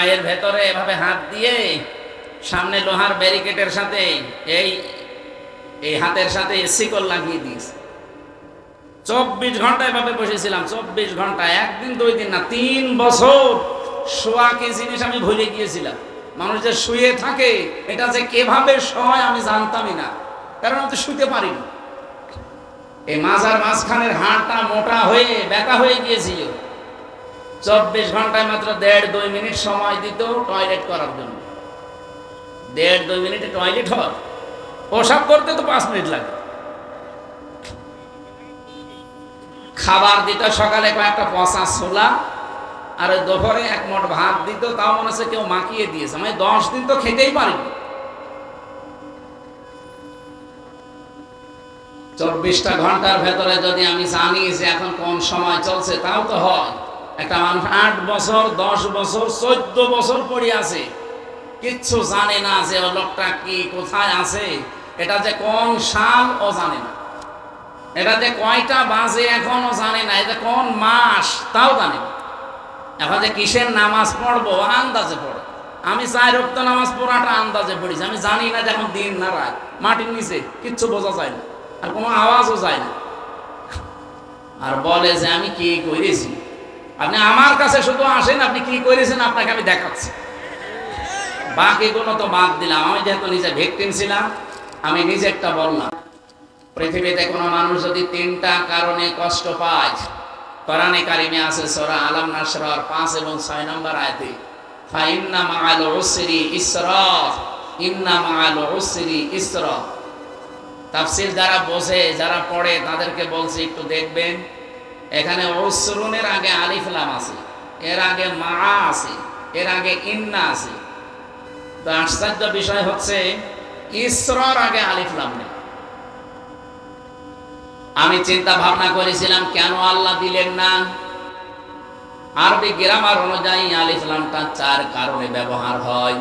পায়ের ভেতরে এভাবে হাত দিয়ে সামনে লোহার ব্যারিকেডের সাথে এই এই হাতের সাথে শিকল লাগিয়ে দিয়েছে। 24 ঘন্টা এভাবে বসেছিলাম, 24 ঘন্টা, একদিন 2 দিন না, 3 বছর। শোয়া কি জিনিস আমি ভুলে গিয়েছিলাম। মানুষ যে শুয়ে থাকে এটা যে কিভাবে শোয় আমি জানতামই না, কারণ আমি তো শুতে পারিনি। এই মাজার মাঝখানের হাড়টা মোটা হয়ে ব্যথা হয়ে গিয়েছিল। 24 ঘন্টায় মাত্র 1.5-2 মিনিট সময় দিত টয়লেট করার জন্য। 1.5-2 মিনিটে টয়লেট হয়, প্রসাব করতে তো 5 মিনিট লাগে। খাবার দিত সকালে কয়েকটা পচা ছোলা, আর ওই দুপুরে 1 মুঠ ভাত দিত, তাও মনে হচ্ছে কেউ মাখিয়ে দিয়েছে। আমি 10 দিন তো খেতেই পারিনি। 24টা ঘন্টার ভেতরে যদি আমি জানি যে এখন কোন সময় চলছে, তাও তো হয়। একটা মানুষ 8 বছর, 10 বছর, 14 বছর পড়ে আছে, কিচ্ছু জানে না যে ও লোকটা কি কোথায় আছে, এটা যে কোন সাল ও জানে না, এটা যে কয়টা বাজে এখনো জানে না, এটা কোন মাস তাও জানে না। এখন যে কিসের নামাজ পড়বো আন্দাজে পড়ে। আমি 4 ওয়াক্ত নামাজ পড়াটা আন্দাজে পড়েছি। আমি জানি না যে এখন দিন না রাত, মাটির নিচে কিচ্ছু বোঝা যায় না, আর কোনো আওয়াজও যায় না। আর বলে যে আমি কি করেছি। আপনি আমার কাছে শুধু আসেন, আপনি কি করেছেন আপনাকে আমি দেখাচ্ছি। বাকিগুলো তো বাদ দিলাম, আমি যেহেতু নিজে ভিকটিম ছিলাম, আমি নিজে একটা বললাম। পৃথিবীতে কোনো মানুষ যদি 3টা কারণে কষ্ট পায়, কোরআনে কারিমে আছে সূরা আলাম নাসরার 5 এবং 6 নম্বর আয়াতে, ফাইন্না মাআল উসরি ইসরা, ইন্না মাআল উসরি ইসরা। তাফসীর যারা বোঝে, যারা পড়ে, তাদেরকে বলছি একটু দেখবেন। এখানে উসরুনের আগে আলিফ লাম আছে, এর আগে মা আছে, এর আগে ইন্না আছে। তো আশ্চর্য বিষয় হচ্ছে ইসরার আগে আলিফ লাম নেই। আমি চিন্তা ভাবনা করেছিলাম কেন আল্লাহ দিলেন না। আরবি গ্রামার অনুযায়ী আলিফ লামটা 4 কারণে ব্যবহার হয়।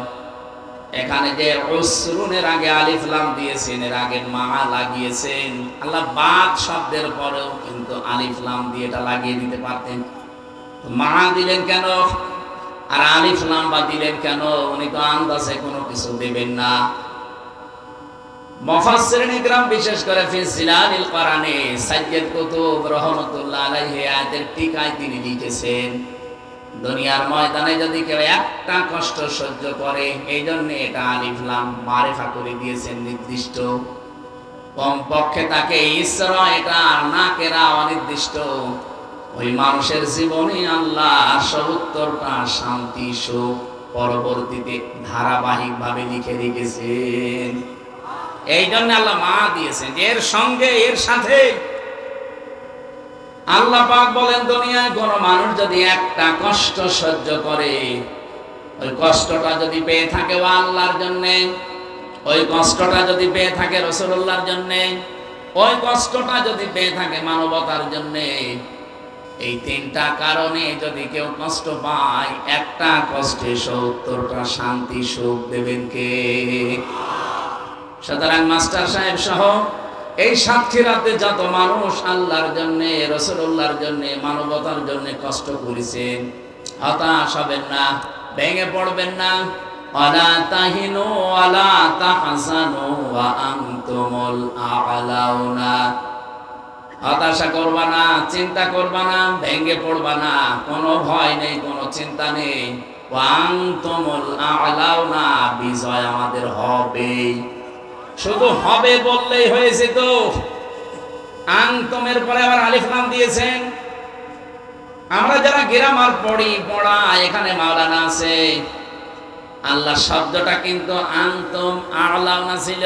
এখানে যে উসরুনের আগে আলিফ লাম দিয়েছেন, এর আগে মা লাগিয়েছেন। আল্লাহ বাদ শব্দের পরেও কিন্তু আলিফ লাম দিয়ে এটা লাগিয়ে দিতে পারতেন। মা দিলেন কেন আর আলিফ লাম বা দিলেন কেন? উনি তো আন্দাজে কোনো কিছু দেবেন না। মুফাসসিরিন ইকরাম বিশেষ করে ফি জিলালিল কোরআনে সাইয়্যিদ কুতুব রাহমাতুল্লাহ আলাইহি আয়াতের টিকায় তিনি লিখেছেন, দুনিয়ার ময়দানে যদি কেউ একটা কষ্ট সহ্য করে, এই জন্য এটা আলিফ লাম মারিফা করে দিয়েছেন নির্দিষ্ট। কমপক্ষে তাকে ইসরা, এটা নাকেরা অনির্দিষ্ট। ওই মানুষের জীবনে আল্লাহ ৭০টা শান্তি সুখ পরবর্তীতে ধারাবাহিকভাবে লিখে রেখেছেন। এই জন্য আল্লাহ মা দিয়েছেন, এর সঙ্গে এর সাথে। আল্লাহ পাক বলেন, দুনিয়ায় কোন মানুষ যদি একটা কষ্ট সহ্য করে, ওই কষ্টটা যদি পেয়ে থাকে ও আল্লাহর জন্যে, ওই কষ্টটা যদি পেয়ে থাকে রাসূলুল্লাহর জন্যে, ওই কষ্টটা যদি পেয়ে থাকে মানবতার জন্যে, এই 3টা কারণে যদি কেউ কষ্ট পায়, একটা কষ্টে ৭০টা শান্তি সুখ দেবেন কে? সুতরাং মাস্টার সাহেব সহ এই সাতক্ষীরাতে যত মানুষ আল্লাহর জন্যে, রাসূলুল্লাহর জন্যে, মানবতার জন্যে কষ্ট করেছেন, হতাশ হবেন না, ভেঙে পড়বেন না। ওয়ালা তাহিনু ওয়ালা তাহজানু ওয়া আনতুমুল আ'লাউনা। হতাশা করবা না, চিন্তা করবা না, ভেঙে পড়বা না, কোনো ভয় নেই, কোনো চিন্তা নেই। ওয়া আনতুমুল আ'লাউনা, বিজয় আমাদের হবেই। শুধু হবে বললেই হয়েছে তো? আনতুমের পরে আবার আলিফ লাম দিয়েছেন। আমরা যারা গ্রামার পড়া, এখানে মাওলানা আছে, আল্লাহ শব্দটা কিন্তু আনতুম আ'লাউনা ছিল।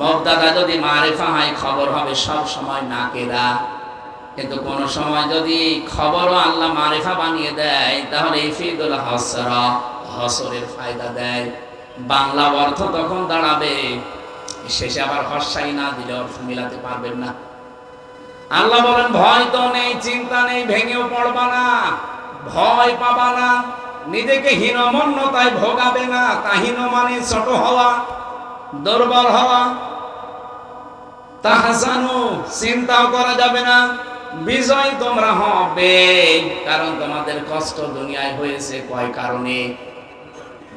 মুবতাদা যদি মারিফা হয়, খবর হবে সব সময় নাকেরা। কিন্তু কোন সময় যদি খবরও আল্লাহ মারিফা বানিয়ে দেয়, তাহলে ইফিদুল হাসরা, হসরের ফায়দা দেয়। বাংলা অর্থ তখন দাঁড়াবে, শেষে আবার হর্ষাই না দিলে অর্থ মিলাতে পারবেন না। আল্লাহ বলেন, ভয় তো নেই, চিন্তা নেই, ভেঙেও পড়বা না, ভয় পাবা না, নিজেকে হীনমন্যতায় ভোগাবে না। তাহিন মানে ছোট হওয়া, দুর্বল হওয়া। তাহজানু, চিন্তাও করা যাবে না। বিজয় তোমরা হবে, কারণ তোমাদের কষ্ট দুনিয়ায় হয়েছে কয় কারণে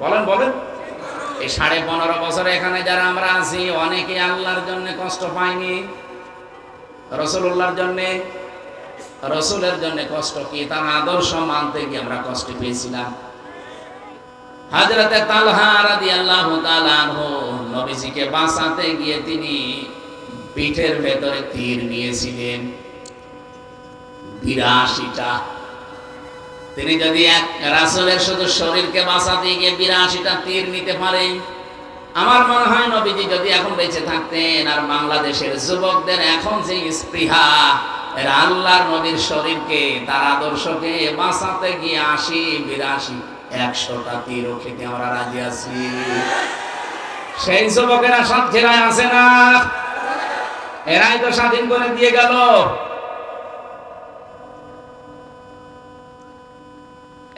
বলেন বলেন। এই 15.5 বছর এখানে যারা আমরা আছি, অনেকে আল্লাহর জন্য কষ্ট পাইনি, রাসূলুল্লাহর জন্য। রাসূলের জন্য কষ্ট কি? তার আদর্শ মানতে গিয়ে আমরা কষ্ট পেয়েছিলাম। হযরতে তালহা রাদিয়াল্লাহু তাআলা আনহু নবীজিকে বাঁচাতে গিয়ে তিনি পিঠের ভেতরে তীর নিয়েছিলেন 82টা। তিনি যদি এক রাসূলের শুধু শরীরকে বাঁচাতে গিয়ে 82টা তীর নিতে পারেন, আমার মনে হয় নবীজি যদি এখন বেঁচে থাকতেন, আর বাংলাদেশের যুবকদের এখন যে স্পৃহা, এরা আল্লাহর নবীর শরীরকে, তার আদর্শকে বাঁচাতে গিয়ে 80, 82, 100টা তীরও খেতে আমরা রাজি আছি। সেই যুবকেরা সাতক্ষীরায় আছে না? এরাই তো স্বাধীন করে দিয়ে গেল।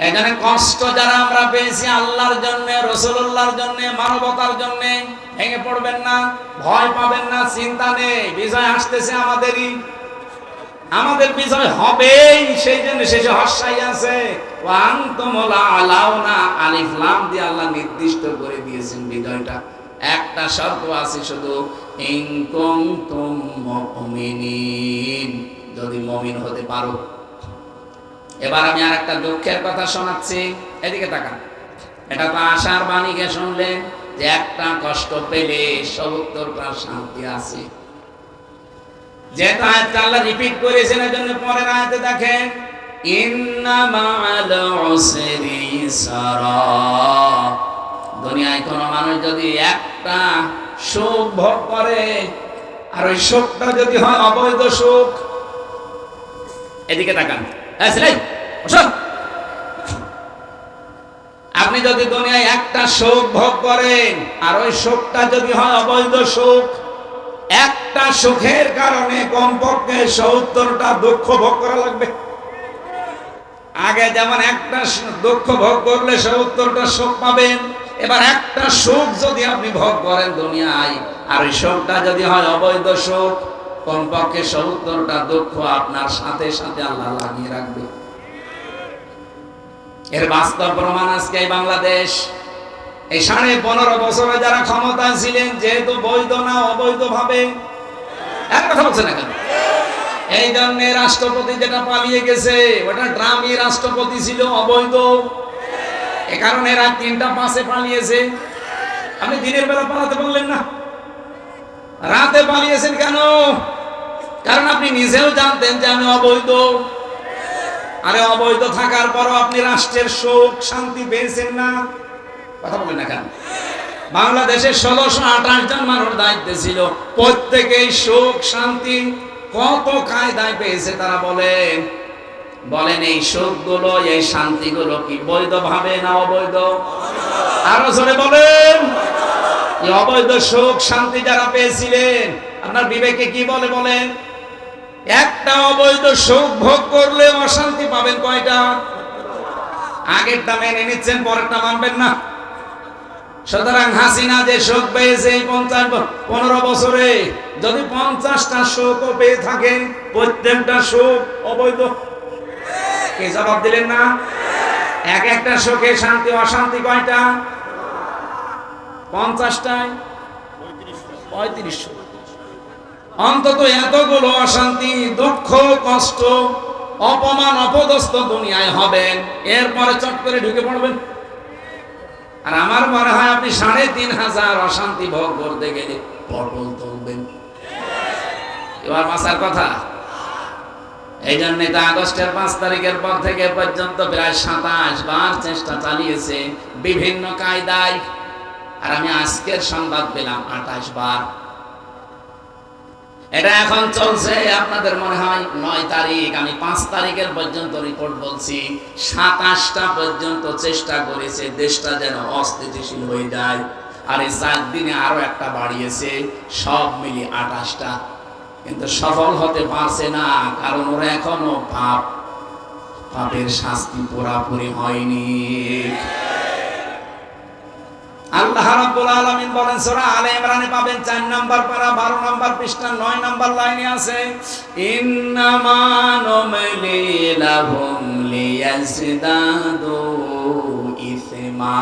এখানে কষ্ট যারা আমরা পেয়েছি আল্লাহর জন্য, রাসূলুল্লাহর জন্য, মানবতার জন্য, ভেঙে পড়বেন না, ভয় পাবেন না, চিন্তা নেই। বিজয় আসতেছে আমাদেরই, আমাদের বিজয় হবেই। সেই জন্য শেষে হর্ষাই আছে, ওয়া আনতুমুল আলাউনা, আলিফ লাম দিয়ে আল্লাহ নির্দিষ্ট করে দিয়েছেন বিজয়টা। একটা শর্ত আছে শুধু, ইন কুনতুম মুমিনিন, যদি মুমিন হতে পারো। এবার আমি আর একটা দুঃখের কথা শোনাচ্ছি, এদিকে তাকান। এটা তো আশার বাণীকে শুনলেন যে একটা কষ্ট পেলে 70টা শান্তি আছে। যেটা আয়াতটা আল্লাহ রিপিট করেছেন, এজন্য পরের আয়াতে দেখেন, ইন্না মা'আল উসরি ইসরা। দুনিয়ায় কোন মানুষ যদি একটা সুখ ভোগ করে, আর ওই সুখটা যদি হয় অবৈধ সুখ, এদিকে তাকান। আপনি যদি দুনিয়ায় একটা সুখ ভোগ করেন, আর ওই সুখটা যদি হয় অবৈধ সুখ, একটা সুখের কারণে কমপক্ষে 70টা দুঃখ ভোগ করা লাগবে। আগে যেমন একটা দুঃখ ভোগ করলে 70টা সুখ পাবেন, এবার একটা সুখ যদি আপনি ভোগ করেন দুনিয়ায়, আর ওই সুখটা যদি হয় অবৈধ সুখ, কমপক্ষে 70টা দুঃখ আপনার সাথে সাথে আল্লাহ লাগিয়ে রাখবে। এর বাস্তব প্রমাণ আজকে বাংলাদেশ। এই 15.5 বছরে যারা ক্ষমতায় ছিলেন, যেহেতু বৈধ না অবৈধ ভাবে, এক কথা বলছে না কেন? এই জন্য রাষ্ট্রপতি যেটা পালিয়ে গেছে, ওটা ড্রামি রাষ্ট্রপতি ছিল, অবৈধ। এ কারণে এরা 3টা 5-এ পালিয়েছে। আপনি দিনের বেলা পালাতে পারলেন না, রাতে পালিয়েছেন কেন? কারণ আপনি নিজেও জানতেন যে আমি অবৈধ। আরে অবৈধ থাকার পরও আপনি রাষ্ট্রের সুখ শান্তি পেয়েছেন না, কথা বলেন না কেন? বাংলাদেশে 1628 জন মানুষ দায়িত্বে ছিল, প্রত্যেকেই সুখ শান্তি কত কায়দায় পেয়েছে। তারা বলেন এই সুখগুলো, এই শান্তিগুলো কি বৈধ ভাবে না অবৈধ? আরো জোরে বলেন। এই অবৈধ সুখ শান্তি যারা পেয়েছিলেন, আপনার বিবেকে কি বলে বলেন? একটা অবৈধ সুখ ভোগ করলে অশান্তি পাবেন কয়টা? আগেরটা মেনে নিচ্ছেন, পরেরটা মানবেন না। সুতরাং হাসিনা যে সুখ পেয়েছে 15 বছরে, যদি 50টা সুখও পেয়ে থাকে, প্রত্যেকটা সুখ অবৈধ। কে জবাব দিলেন না? এক একটা সুখে শান্তি অশান্তি কয়টা? 50টায় 3500। অন্তত এতগুলো অশান্তি, দুঃখ, কষ্ট, অপমান, অপদস্থ দুনিয়ায় হবেন, এরপরে চট করে ঢুকে পড়বেন। আর আমার মনে হয় আপনি 3500 অশান্তি ভোগ করতে গেলে পটল তুলবেন। এবার বাঁচার কথা। এই জন্য তো আগস্টের 5 তারিখের পর থেকে পর্যন্ত প্রায় 27 বার চেষ্টা চালিয়েছে বিভিন্ন কায়দায়, আর আমি আজকের সংবাদ পেলাম 28 বার। এটা এখন চলছে, আপনাদের মনে হয় 9 তারিখ, আমি 5 তারিখের পর্যন্ত রিপোর্ট বলছি। 27টা পর্যন্ত চেষ্টা করেছে দেশটা যেন অস্থিতিশীল হয়ে যায়, আর এই 4 দিনে আরো একটা বাড়িয়েছে, সব মিলিয়ে 28টা। কিন্তু সফল হতে পারছে না, কারণ ওরা এখনো পাপের শাস্তি পুরাপুরি হয়নি। আল্লাহ আল্লাহ রাব্বুল আলামিন বলেন সূরা আলে ইমরানে পাবেন 4 নাম্বার পারা 12 নাম্বার পৃষ্ঠা 9 নাম্বার লাইনে আছে, ইন্নামা নুমলি লাহুম লিয়াজদাদু ইসমা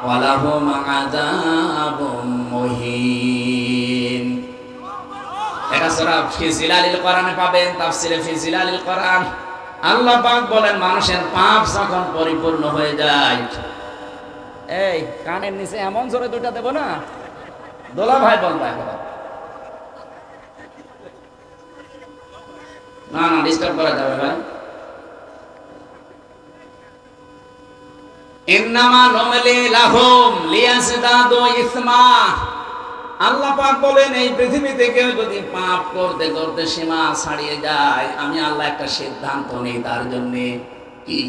ওয়া লাহুম আযাবুম মুহিন। এটা সূরা ফি জিলালিল কোরআনে পাবেন, তাফসিরে ফি জিলালিল কোরআন। আল্লাহ পাক বলেন মানুষের পাপ যখন পরিপূর্ণ হয়ে যায়, এই কানের নিচে এমন জোরে দুইটা দেব না, দোলা ভাই বলবা এখন না না ডিস্টার্ব করা যাবে ভাই। ইন্নামা নুমলি লাহুম লিয়াজদাদু ইসমা। আল্লাহ পাক বলেন এই পৃথিবীতে কেউ যদি পাপ করতে করতে সীমা ছাড়িয়ে যায়, আমি আল্লাহ একটা সিদ্ধান্ত নেই তার জন্য, কি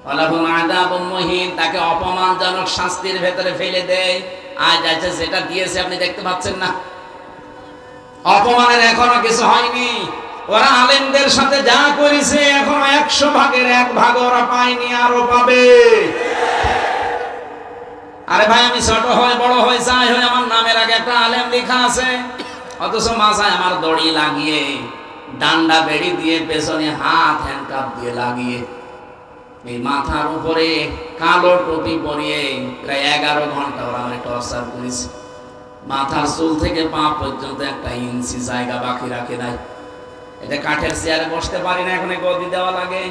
ওয়ালাহুম আযাবুম মুহিন, তাকে অপমানজনক শাস্তির ভেতরে ফেলে দেয়। আজ আছে যেটা দিয়েছে আপনি দেখতে পাচ্ছেন না, অপমানের এখনো কিছু হয়নি। ওরা আলেমদের সাথে যা করেছে এখনো 100 ভাগের 1 ভাগ ওরা পায়নি, আরো পাবে। আরে ভাই আমি ছোট হই বড় হই যাই হই, আমার নামের আগে একটা আলেম লেখা আছে, অথচ মাথায় আমার দড়ি লাগিয়ে, ডান্ডা বেড়ি দিয়ে, পেছনে হাত হ্যান্ডকাপ দিয়ে লাগিয়ে, এই মাথার উপরে কালো টুপি পরিয়ে প্রায় 11 ঘন্টা ওরা আমার টর্চার করেছে। মাথার চুল থেকে পা পর্যন্ত 1 ইঞ্চি জায়গা বাকি রাখে নাই। এটা কাঠের চেয়ারে বসতে পারি না, এখন গদি দেওয়া লাগে।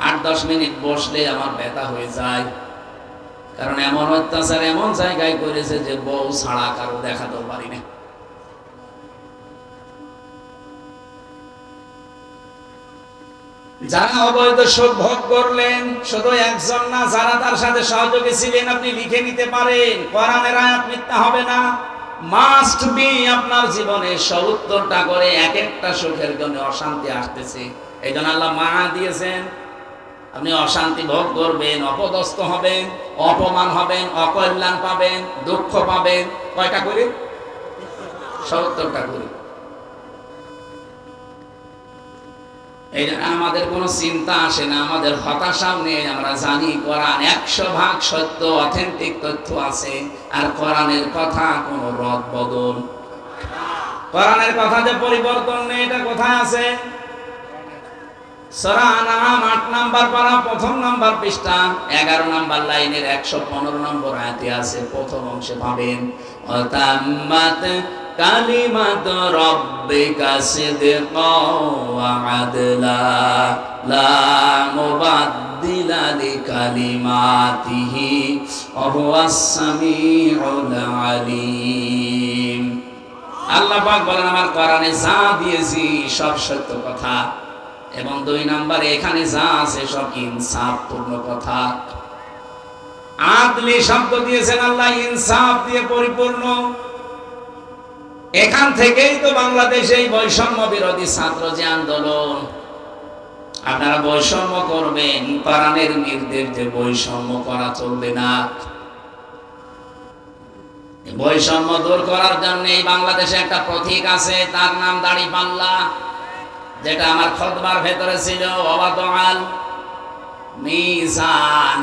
8-10 মিনিট বসলে আমার ব্যথা হয়ে যায়, কারণ এমন অত্যাচার এমন জায়গায় করেছে যে বউ ছাড়া কারো দেখাতেও পারি না। যারা অবৈধ সুখ ভোগ করলেন শুধু একজন না, যারা তার সাথে সহযোগী ছিলেন আপনি লিখে নিতে পারেন। কোরআনের আয়াত মিথ্যা হবে না, মাস্ট বি। আপনার জীবনে 70টা করে এক একটা সুখের জন্য অশান্তি আসতেছে, এই জন্য আল্লাহ মানা দিয়েছেন। আপনি অশান্তি ভোগ করবেন, অপদস্থ হবেন, অপমান হবেন, অকল্যাণ পাবেন, দুঃখ পাবেন। কয়টা করে? 70টা করে। এই জন্য আমাদের কোনো চিন্তা আসে না, আমাদের হতাশাও নেই। আমরা জানি কোরআন 100 ভাগ সত্য, অথেন্টিক তথ্য আছে। আর কোরআনের কথা কোনো রদ বদল, কোরআনের কথা যে পরিবর্তন নেই, এটা কোথায় আছে? সূরা আনআম 8 নাম্বার পারা 1ম নাম্বার পৃষ্ঠা 11 নাম্বার লাইনের 115 নম্বর আয়াতে আছে। প্রথম অংশে পাবেন, ওয়াতাম্মাত কালিমাতু রাব্বিকা সিদকাও ওয়া আদলা লা মুবাদদিলা লিকালিমাতিহি ওয়া হুয়াস সামিউল আলিম। আল্লাহ পাক বলেন আমার কোরআনে যা দিয়েছি সব সত্য কথা, এবং 2 নম্বরে এখানে যা আছে সব ইনসাফপূর্ণ কথা। আদলি শব্দ দিয়েছেন আল্লাহ, ইনসাফ দিয়ে পরিপূর্ণ। এখান থেকেই তো বাংলাদেশে এই বৈষম্য বিরোধী ছাত্র যে আন্দোলন, আপনারা বৈষম্য করবেন, কোরআনের নির্দেশ যে বৈষম্য করা চলবে না। বৈষম্য দূর করার জন্য এই বাংলাদেশে একটা প্রতীক আছে, তার নাম দাড়িপাল্লা, যেটা আমার খুতবার ভেতরে ছিল। ওয়াদাল মিজান,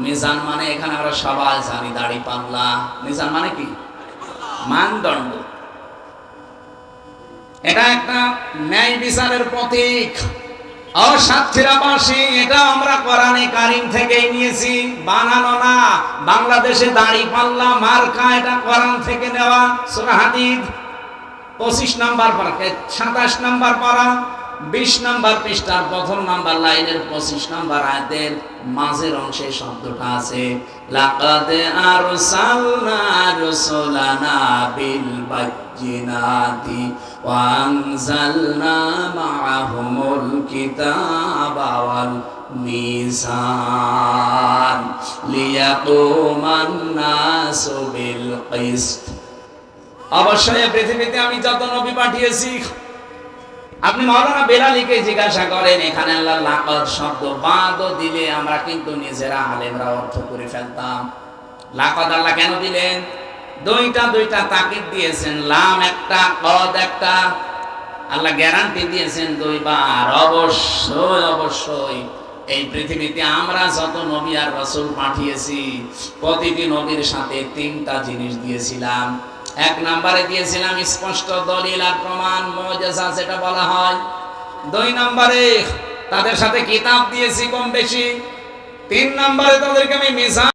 মিজান মানে এখানে আমরা সবাই জানি দাড়িপাল্লা। মিজান মানে কি? মানদণ্ড। এটা একটা ন্যায় বিচারের প্রতীক। অসাক্ষীরাবাসী, এটা আমরা কোরআনে কারীম থেকেই নিয়েছি, বানানো না। বাংলাদেশে দাড়িপাল্লা মার্কা, এটা কোরআন থেকে নেওয়া। সূরা হাদীদ 25 নাম্বার পারা, 27 নাম্বার পারা 20 নাম্বার পৃষ্ঠার 1ম নাম্বার লাইনের 25 নাম্বার আয়াতের মাঝের অংশে শব্দটা আছে, লাকাদ আরসালনা রাসূলানা বিল বায়্যিনাতি ওয়া আনজালনা মাআহুমুল কিতাবা ওয়াল মিজান লিয়াকুমান নাসু বিল কিসত। অবশ্যই পৃথিবীতে আমি যত নবী পাঠিয়েছি, আপনি মাওলানা বেলালীকে জিজ্ঞাসা করেন, এখানে আল্লাহ লাকাদ শব্দ বাদও দিলে আমরা কিন্তু নিজেরা আলেমরা অর্থ করে ফেলতাম। লাকাদ আল্লাহ কেন দিলেন? দুইটা তাকিদ দিয়েছেন, লাম একটা, কদ একটা। আল্লাহ গ্যারান্টি দিয়েছেন 2 বার, অবশ্যই এই পৃথিবীতে আমরা যত নবী আর রাসূল পাঠিয়েছি, প্রতিটি নবীর সাথে তিনটা জিনিস দিয়েছিলাম। এক নম্বরে দিয়েছিলাম স্পষ্ট দলিল আর প্রমাণ, মুজিজা যেটা বলা হয়। দুই নম্বরে তাদের সাথে কিতাব দিয়েছি কম বেশি। তিন নম্বরে তাদেরকে আমি মিজান